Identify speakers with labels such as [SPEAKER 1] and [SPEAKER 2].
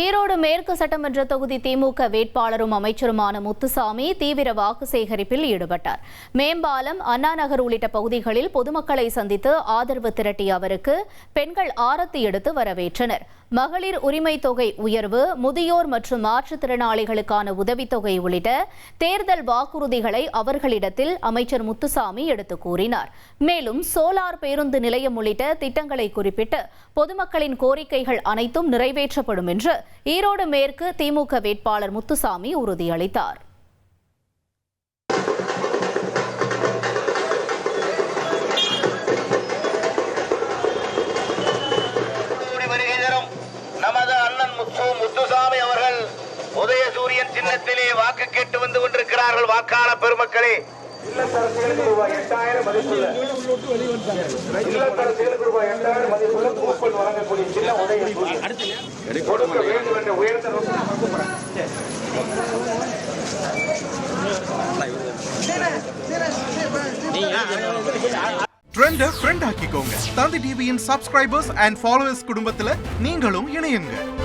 [SPEAKER 1] ஈரோடு மேற்கு சட்டமன்ற தொகுதி திமுக வேட்பாளரும் அமைச்சருமான முத்துசாமி தீவிர வாக்கு சேகரிப்பில் ஈடுபட்டார். மேம்பாலம், அண்ணா நகர் உள்ளிட்ட பகுதிகளில் பொதுமக்களை சந்தித்து ஆதரவு திரட்டிய அவருக்கு பெண்கள் ஆரத்தி எடுத்து வரவேற்றனர். மகளிர் உரிமை தொகை உயர்வு, முதியோர் மற்றும் மாற்றுத்திறனாளிகளுக்கான உதவித்தொகை உள்ளிட்ட தேர்தல் வாக்குறுதிகளை அவர்களிடத்தில் அமைச்சர் முத்துசாமி எடுத்துக் கூறினார். மேலும் சோலார் பேருந்து நிலையம் உள்ளிட்ட திட்டங்களை குறிப்பிட்டு பொதுமக்களின் கோரிக்கைகள் அனைத்தும் நிறைவேற்றப்படும் என்று ஈரோடு மேற்கு திமுக வேட்பாளர் முத்துசாமி உறுதியளித்தார்.
[SPEAKER 2] நமது அண்ணன் முத்துசாமி அவர்கள் உதயசூரியன் சின்னத்திலே வாக்கு கேட்டு வந்து கொண்டிருக்கிறார்கள். வாக்காளர் பெருமக்களே, இல்லத்தரசிகளுக்கு ரூபாய் 8000 மதிப்புள்ள கூப்பன் வழங்கக்கூடிய சின்ன உதயசூரியன் கொடுக்க வேண்டும் என்ற உயர்ந்த
[SPEAKER 3] ட்ரெண்ட ஃப்ரெண்ட் ஆக்கிக்கோங்க. தந்தி டிவியின் சப்ஸ்கிரைபர்ஸ் அண்ட் ஃபாலோவர்ஸ் குடும்பத்துல நீங்களும் இணையுங்க.